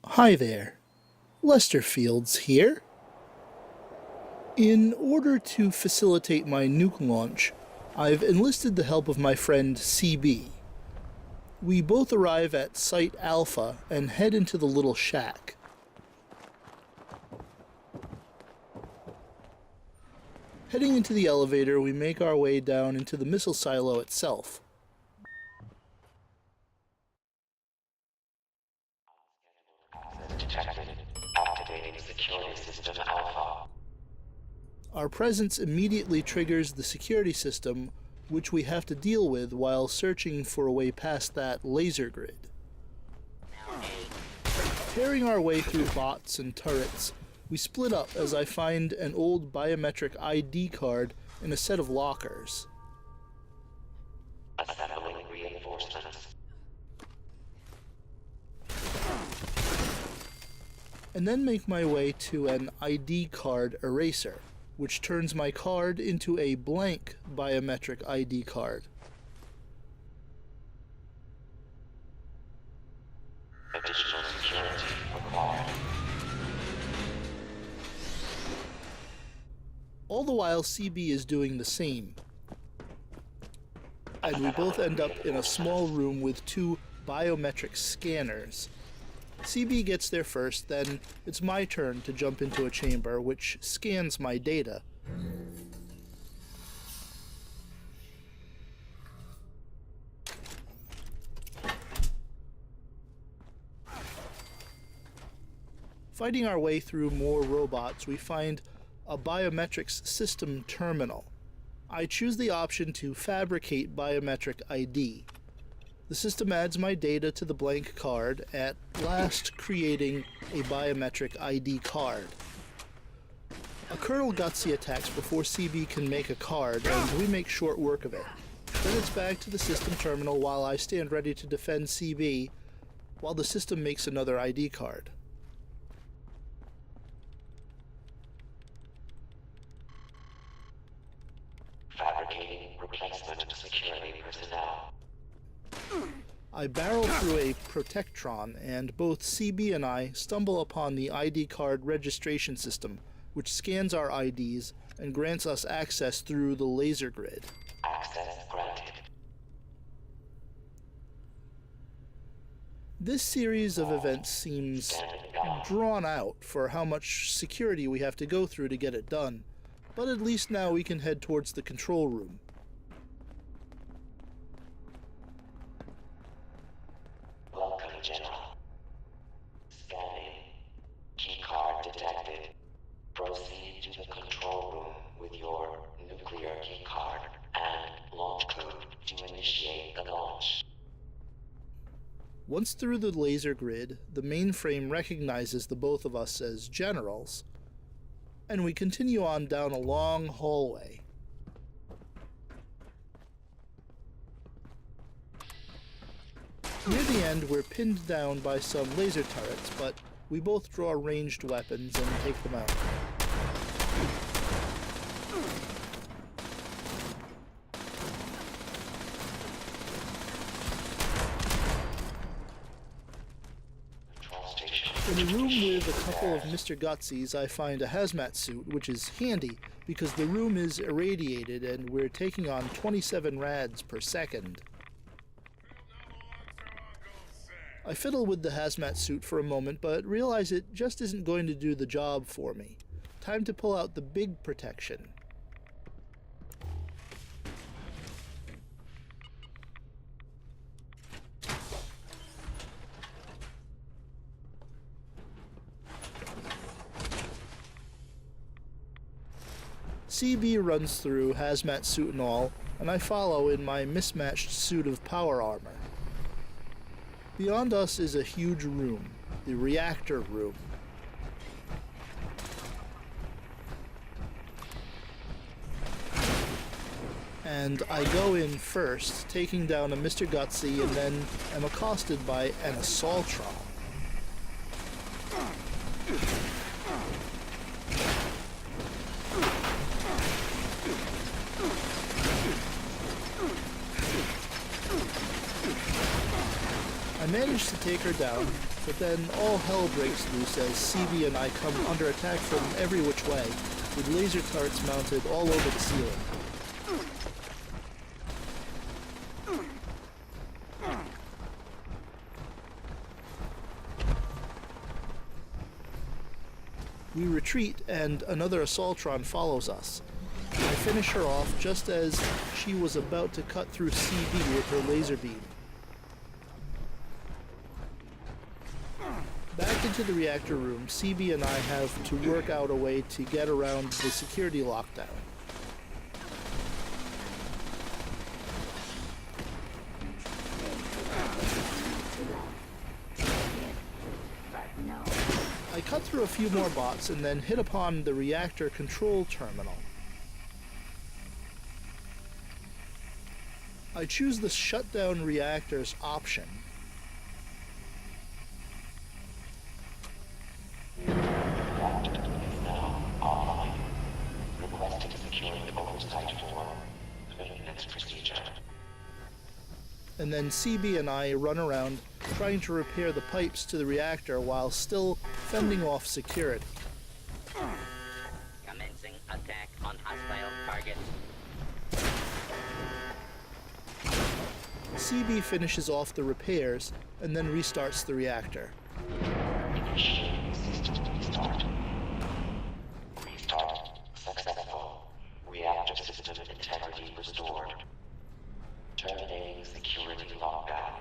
Hi there, Lester Fields here. In order to facilitate my nuke launch, I've enlisted the help of my friend CB. We both arrive at Site Alpha and head into the little shack. Heading into the elevator, we make our way down into the missile silo itself. Detected. Activating security system Alpha. Our presence immediately triggers the security system, which we have to deal with while searching for a way past that laser grid. Tearing our way through bots and turrets, we split up as I find an old biometric ID card in a set of lockers. Assembling reinforcements. And then make my way to an ID card eraser, which turns my card into a blank biometric ID card. Additional security required. All the while, CB is doing the same. And we both end up in a small room with two biometric scanners. CB gets there first, then it's my turn to jump into a chamber which scans my data. Fighting our way through more robots, we find a biometrics system terminal. I choose the option to fabricate biometric ID. The system adds my data to the blank card, at last creating a biometric ID card. A Colonel Gutsy attacks before CB can make a card, and we make short work of it. Then it's back to the system terminal while I stand ready to defend CB, while the system makes another ID card. Fabricating replacement security personnel. I barrel through a Protectron, and both CB and I stumble upon the ID card registration system, which scans our IDs and grants us access through the laser grid. Access granted. This series of events seems drawn out for how much security we have to go through to get it done, but at least now we can head towards the control room. Welcome, General. Scanning. Keycard detected. Proceed to the control room with your nuclear keycard and launch code to initiate the launch. Once through the laser grid, the mainframe recognizes the both of us as generals, and we continue on down a long hallway. Near the end, we're pinned down by some laser turrets, but we both draw ranged weapons and take them out. Control station. In a room with a couple of Mr. Gutsies, I find a hazmat suit, which is handy because the room is irradiated and we're taking on 27 rads per second. I fiddle with the hazmat suit for a moment, but realize it just isn't going to do the job for me. Time to pull out the big protection. CB runs through, hazmat suit and all, and I follow in my mismatched suit of power armor. Beyond us is a huge room, the Reactor Room. And I go in first, taking down a Mr. Gutsy, and then am accosted by an Assaultron. I manage to take her down, but then all hell breaks loose as CB and I come under attack from every which way, with laser turrets mounted all over the ceiling. We retreat, and another Assaultron follows us. I finish her off just as she was about to cut through CB with her laser beam. Back into the reactor room, CB and I have to work out a way to get around the security lockdown. I cut through a few more bots and then hit upon the reactor control terminal. I choose the shutdown reactors option. And then CB and I run around trying to repair the pipes to the reactor while still fending off security. Commencing attack on hostile target. CB finishes off the repairs and then restarts the reactor. Initiating system restart. Restart successful. Reactor system integrity restored. Terminating security lockdown.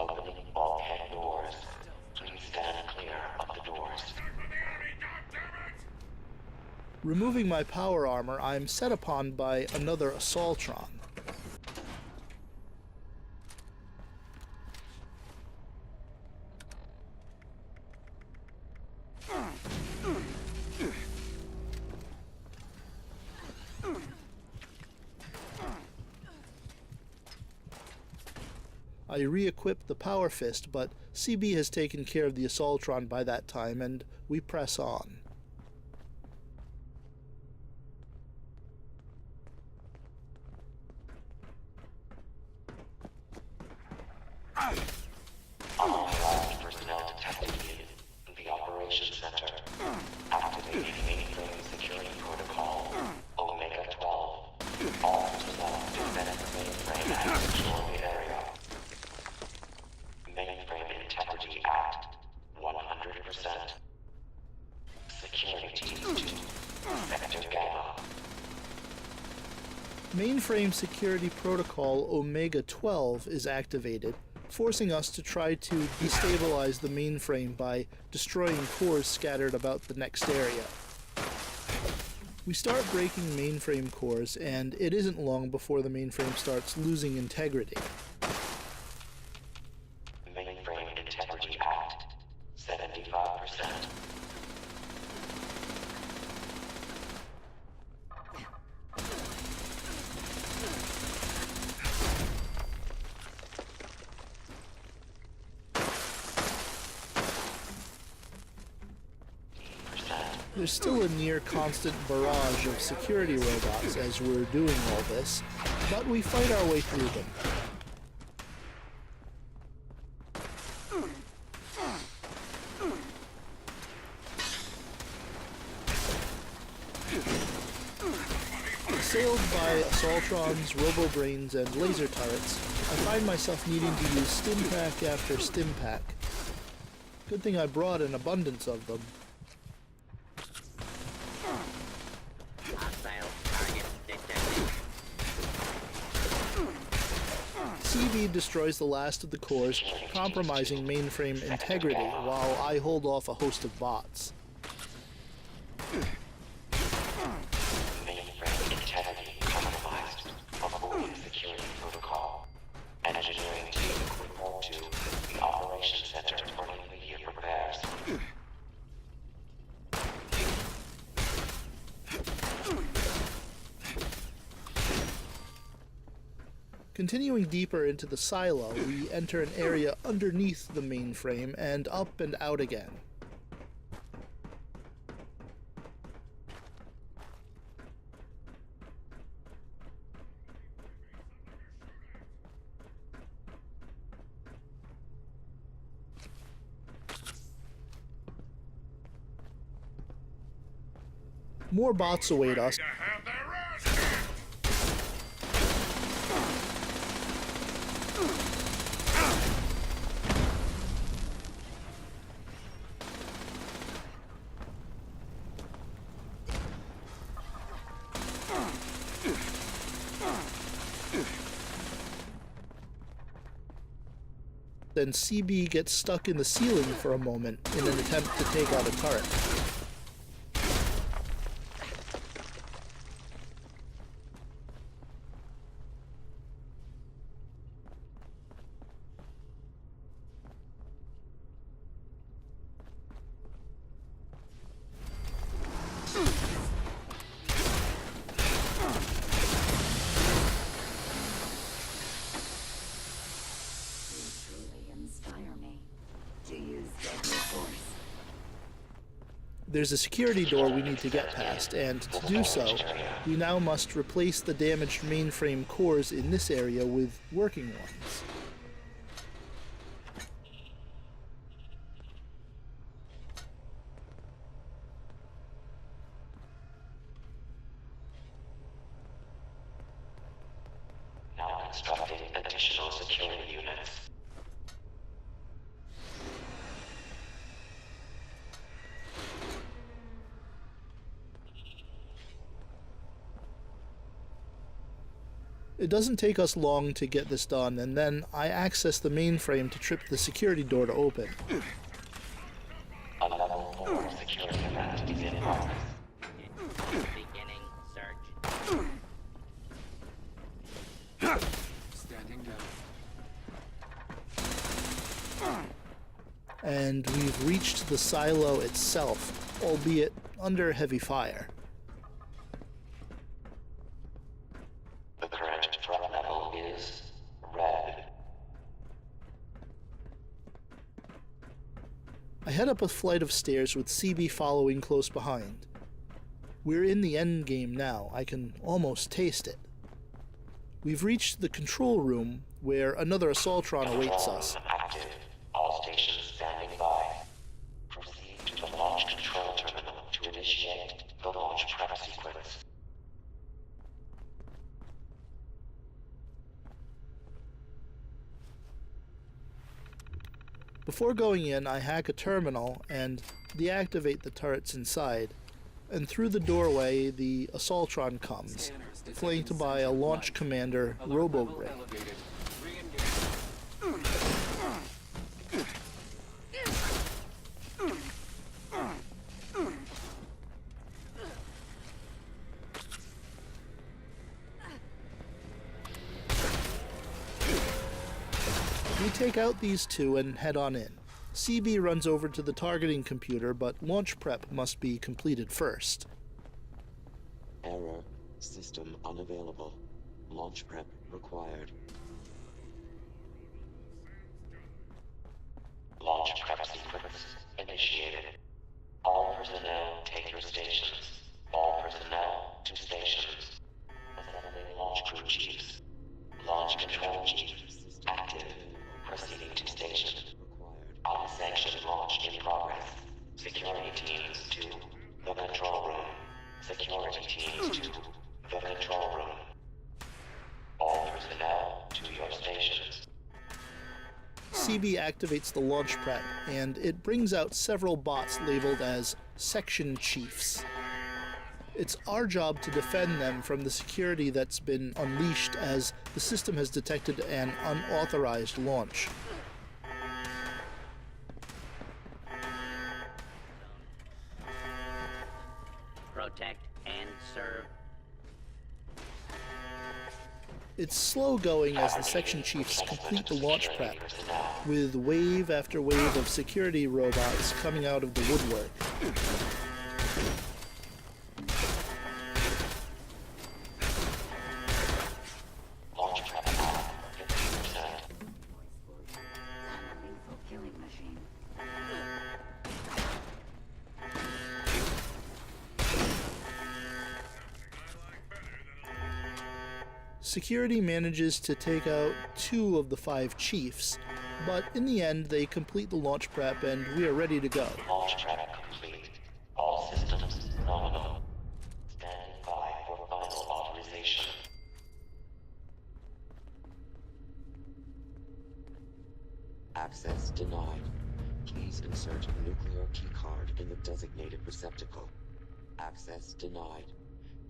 Opening bulkhead doors. Please stand clear of the doors. Removing my power armor, I am set upon by another Assaultron. I re-equip the Power Fist, but CB has taken care of the Assaultron by that time, and we press on. Unauthorized personnel detected in the operations center. Activating mainframe security protocol. Omega 12. All personnel descend the mainframe and secure the area. Mainframe Integrity Act. 100%. Security Team 2. Sector Gamma. Mainframe Security Protocol Omega 12 is activated, forcing us to try to destabilize the mainframe by destroying cores scattered about the next area. We start breaking mainframe cores, and it isn't long before the mainframe starts losing integrity. Mainframe Integrity Act. 75%. There's still a near constant barrage of security robots as we're doing all this, but we fight our way through them. Assailed by Assaultrons, Robobrains, and laser turrets, I find myself needing to use Stimpack after Stimpack. Good thing I brought an abundance of them. Hostile target detected. CB destroys the last of the cores, compromising mainframe integrity, while I hold off a host of bots. Mainframe integrity compromised. Avoiding security protocol. Engineering team report to the operations center for immediate repairs. Continuing deeper into the silo, we enter an area underneath the mainframe and up and out again. More bots await us. Then CB gets stuck in the ceiling for a moment in an attempt to take out a turret. There's a security door we need to get past, and to do so, we now must replace the damaged mainframe cores in this area with working ones. Now constructing additional security units. It doesn't take us long to get this done, and then I access the mainframe to trip the security door to open. A level 4 security event is in progress. Beginning search. Standing down. And we've reached the silo itself, albeit under heavy fire. The current threat level is red. I head up a flight of stairs with CB following close behind. We're in the endgame now. I can almost taste it. We've reached the control room, where another Assaultron awaits us. Active. All stations standing by. Proceed to the launch control terminal to initiate the launch prep sequence. Before going in, I hack a terminal and deactivate the turrets inside, and through the doorway the Assaultron comes, flanked by a launch commander, Robogray. Elevated. Re-engage. We take out these two and head on in. CB runs over to the targeting computer, but launch prep must be completed first. Error. System unavailable. Launch prep required. Launch prep sequence initiated. All personnel take your stations. All personnel to stations. Assembling launch crew chiefs. Launch control chiefs. Active. Proceeding to station. Unsanctioned launch in progress. Security teams to the control room. Security teams to the control room. All personnel to your stations. CB activates the launch prep, and it brings out several bots labeled as Section Chiefs. It's our job to defend them from the security that's been unleashed as the system has detected an unauthorized launch. Protect and serve. It's slow going as the Section Chiefs complete the launch prep, with wave after wave of security robots coming out of the woodwork. Launch prep at 50%. Lethal killing machine. Security manages to take out 2 of the 5 chiefs, but in the end they complete the launch prep and we are ready to go. Launch prep complete. All systems nominal. denied. Please insert nuclear keycard in the designated receptacle. Access denied.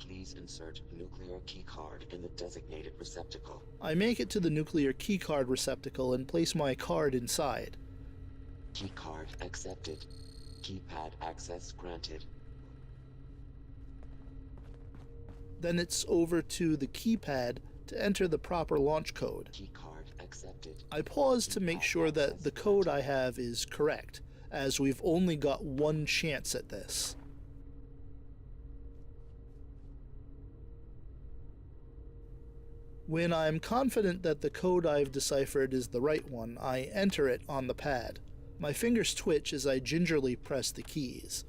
Please insert nuclear keycard in the designated receptacle. I make it to the nuclear keycard receptacle and place my card inside. Keycard accepted. Keypad access granted. Then it's over to the keypad to enter the proper launch code. Keycard accepted. I pause to make sure that the code I have is correct, as we've only got one chance at this. When I'm confident that the code I've deciphered is the right one, I enter it on the pad. My fingers twitch as I gingerly press the keys.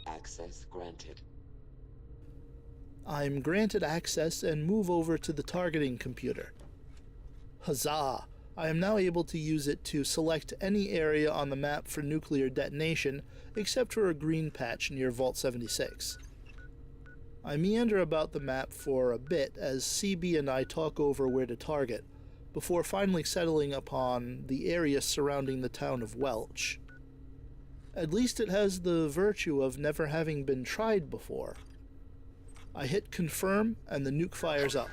Access granted. I'm granted access and move over to the targeting computer. Huzzah! I am now able to use it to select any area on the map for nuclear detonation, except for a green patch near Vault 76. I meander about the map for a bit as CB and I talk over where to target, before finally settling upon the area surrounding the town of Welch. At least it has the virtue of never having been tried before. I hit confirm and the nuke fires up.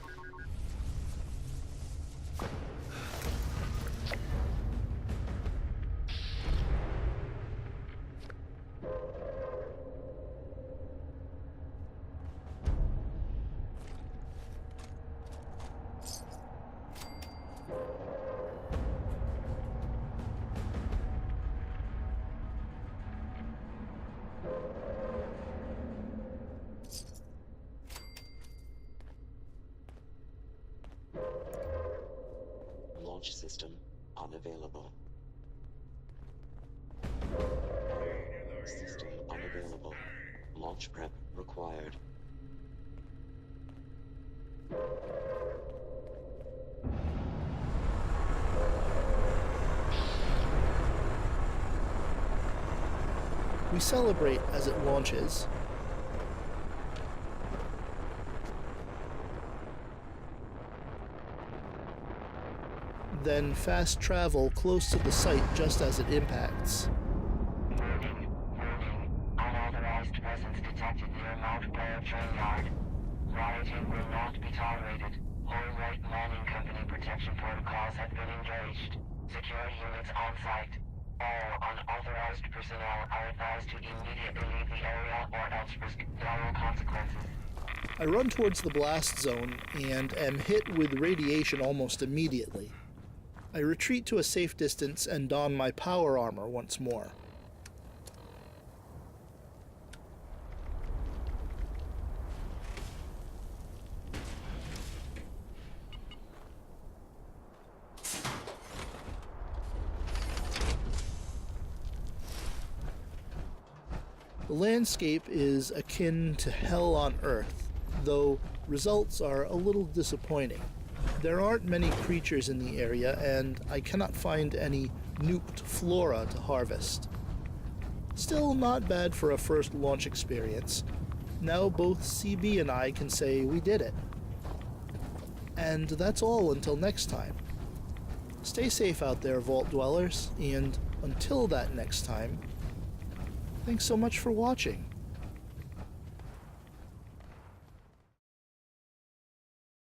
Launch system unavailable. System unavailable. Launch prep required. We celebrate as it launches. Then fast travel close to the site just as it impacts. Warning. Unauthorized presence detected near Mount Blair train yard. Rioting will not be tolerated. Whole right mining company protection protocols have been engaged. Security units on site. All unauthorized personnel are advised to immediately leave the area or else risk dire consequences. I run towards the blast zone and am hit with radiation almost immediately. I retreat to a safe distance and don my power armor once more. The landscape is akin to hell on Earth, though results are a little disappointing. There aren't many creatures in the area, and I cannot find any nuked flora to harvest. Still not bad for a first launch experience. Now both CB and I can say we did it. And that's all until next time. Stay safe out there, Vault Dwellers, and until that next time, thanks so much for watching.